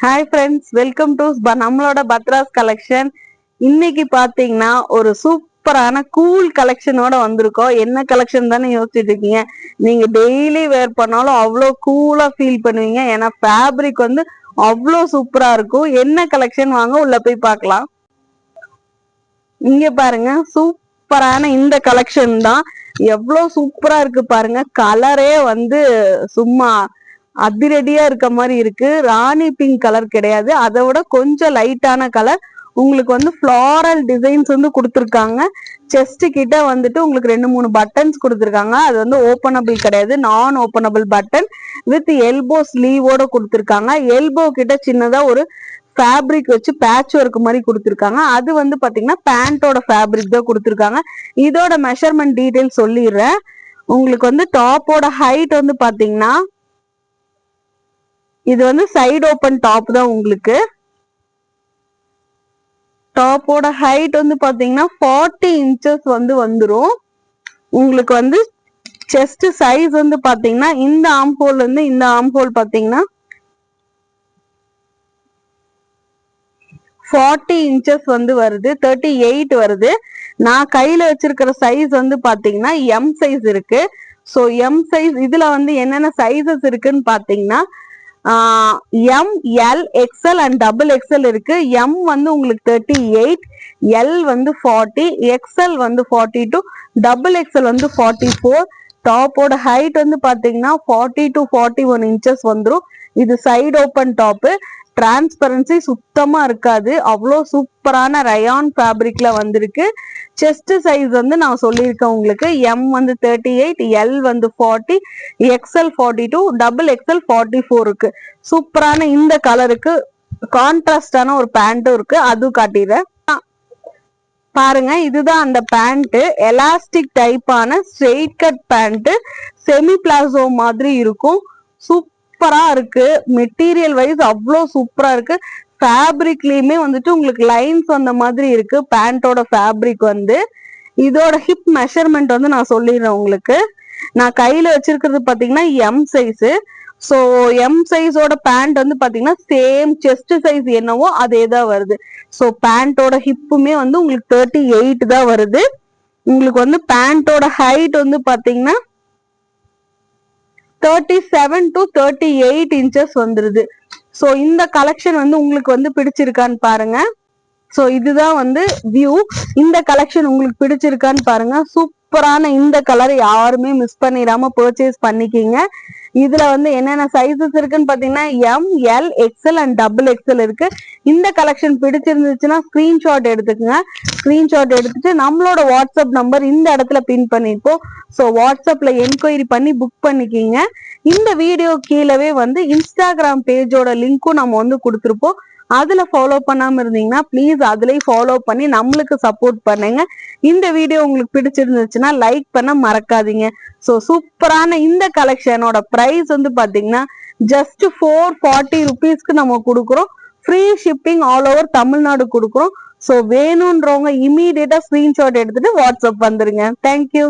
Hi friends, welcome to நம்மளோட Batra's collection. இன்னைக்கு பாத்தீங்கன்னா ஒரு சூப்பரான கூல் கலெக்ஷனோட வந்திருக்கோம். என்ன கலெக்ஷன் தானே யோசிச்சுட்டு இருக்கீங்க. நீங்க டெய்லி வேர் பண்ணாலும் அவ்வளோ கூலா ஃபீல் பண்ணுவீங்க. ஏன்னா ஃபேப்ரிக் வந்து அவ்வளோ சூப்பரா இருக்கும். என்ன கலெக்ஷன் வாங்க உள்ள போய் பார்க்கலாம். இங்க பாருங்க, சூப்பரான இந்த கலெக்ஷன் தான். எவ்வளவு சூப்பரா இருக்கு பாருங்க. கலரே வந்து சும்மா அதிரடியா இருக்க மாதிரி இருக்கு. ராணி பிங்க் கலர் கிடையாது, அதை விட கொஞ்சம் லைட்டான கலர். உங்களுக்கு வந்து ஃப்ளாரல் டிசைன்ஸ் வந்து கொடுத்துருக்காங்க. செஸ்ட் கிட்ட வந்துட்டு உங்களுக்கு 2-3 பட்டன்ஸ் கொடுத்துருக்காங்க. அது வந்து ஓப்பனபிள் கிடையாது, நான் ஓப்பனபிள் பட்டன் வித் எல்போ ஸ்லீவோட கொடுத்துருக்காங்க. எல்போ கிட்ட சின்னதா ஒரு ஃபேப்ரிக் வச்சு பேட்ச் ஒர்க் மாதிரி கொடுத்துருக்காங்க. அது வந்து பாத்தீங்கன்னா பேண்டோட ஃபேப்ரிக் தான் கொடுத்துருக்காங்க. இதோட மெஷர்மெண்ட் டீடைல் சொல்லிடுறேன். உங்களுக்கு வந்து டாப்போட ஹைட் வந்து பாத்தீங்கன்னா இது வந்து சைடு ஓப்பன் டாப் தான். உங்களுக்கு டாப்போட ஹைட் வந்து பாத்தீங்கன்னா 40 இன்ச்சஸ் வந்து வந்துரும். உங்களுக்கு வந்து செஸ்ட் சைஸ் வந்து பாத்தீங்கன்னா இந்த ஆர்ம் ஹோல் இருந்து இந்த ஆர்ம் ஹோல் பாத்தீங்கன்னா 40 இன்ச்சஸ் வந்து வருது, 38 வருது. நான் கையில வச்சிருக்கிற சைஸ் வந்து பாத்தீங்கன்னா எம் சைஸ் இருக்கு. ஸோ எம் சைஸ் இதுல வந்து என்னென்ன சைசஸ் இருக்குன்னு பாத்தீங்கன்னா M, L, XL and double XL இருக்கு. எம் வந்து உங்களுக்கு 38, எல் வந்து 40, எக்ஸ்எல் வந்து 42, டபுள் எக்ஸ்எல் வந்து 44. டாப்போட ஹைட் வந்து பாத்தீங்கன்னா 40 to 41 இன்ச்சஸ் வந்துடும். இது சைடு ஓப்பன் டாப்பு. டிரான்ஸ்பரன்சி சுத்தமா இருக்காது, அவ்வளோ சூப்பரான ரயான் ஃபேப்ரிக்ல வந்திருக்கு. செஸ்ட் சைஸ் வந்து நான் சொல்லியிருக்கேன் உங்களுக்கு. எம் வந்து 38, எல் வந்து 40, எக்ஸ்எல் 42, டபுள் எக்ஸ்எல் 44 இருக்கு. சூப்பரான இந்த கலருக்கு கான்ட்ராஸ்டான ஒரு பேண்ட்டும் இருக்கு, அதுவும் காட்டிடுறேன் பாருங்க. இதுதான் அந்த பேண்ட். எலாஸ்டிக் டைப்பான straight cut pant, semi palazzo மாதிரி இருக்கும். சூப்பரா இருக்கு. மெட்டீரியல் வைஸ் அவ்வளோ சூப்பரா இருக்கு. ஃபேப்ரிக்லயுமே வந்துட்டு உங்களுக்கு லைன்ஸ் வந்த மாதிரி இருக்கு. பேண்டோட ஃபேப்ரிக் வந்து இதோட ஹிப் மெஷர்மெண்ட் வந்து நான் சொல்லிடுறேன் உங்களுக்கு. நான் கையில வச்சிருக்கிறது பாத்தீங்கன்னா எம் சைஸ். ஸோ எம் சைஸோட பேண்ட் வந்து பாத்தீங்கன்னா சேம் செஸ்ட் சைஸ் என்னவோ அதே தான் வருது. ஸோ பேண்டோட ஹிப்புமே வந்து உங்களுக்கு 38 தான் வருது. உங்களுக்கு வந்து பேண்டோட ஹைட் வந்து பாத்தீங்கன்னா 37 to 38 இன்ச்சஸ் வந்துருது. ஸோ இந்த கலெக்ஷன் வந்து உங்களுக்கு வந்து பிடிச்சிருக்கான்னு பாருங்க. ஸோ இதுதான் வந்து வியூ. இந்த கலெக்ஷன் உங்களுக்கு பிடிச்சிருக்கான்னு பாருங்க. சூப்பரான இந்த கலர் யாருமே மிஸ் பண்ணிடாம பர்ச்சேஸ் பண்ணிக்கிங்க. இதுல வந்து என்னென்ன சைசஸ் இருக்குன்னு பாத்தீங்கன்னா M, L, XL and double XL இருக்கு. இந்த கலெக்ஷன் பிடிச்சிருந்துச்சுன்னா ஸ்கிரீன்ஷாட் எடுத்துக்கோங்க. ஸ்கிரீன்ஷாட் எடுத்துட்டு நம்மளோட வாட்ஸ்அப் நம்பர் இந்த இடத்துல பின் பண்ணிருப்போம். ஸோ வாட்ஸ்அப்ல என்கொயரி பண்ணி புக் பண்ணிக்கிங்க. இந்த வீடியோ கீழவே வந்து இன்ஸ்டாகிராம் பேஜோட லிங்க்கும் நம்ம வந்து கொடுத்துருப்போம். அதுல ஃபாலோ பண்ணாம இருந்தீங்கன்னா ப்ளீஸ் அதுலயும் ஃபாலோ பண்ணி நம்மளுக்கு சப்போர்ட் பண்ணுங்க. இந்த வீடியோ உங்களுக்கு பிடிச்சிருந்துச்சுன்னா லைக் பண்ண மறக்காதீங்க. ஸோ சூப்பரான இந்த கலெக்ஷனோட பிரைஸ் வந்து பாத்தீங்கன்னா ஜஸ்ட் 440 ருபீஸ்க்கு நம்ம கொடுக்குறோம். Free shipping all over Tamil Nadu கொடுக்குறோம். ஸோ வேணும்ன்றவங்க இமீடியட்டா ஸ்கிரீன்ஷாட் எடுத்துட்டு வாட்ஸ்அப் வந்துருங்க. தேங்க்யூ.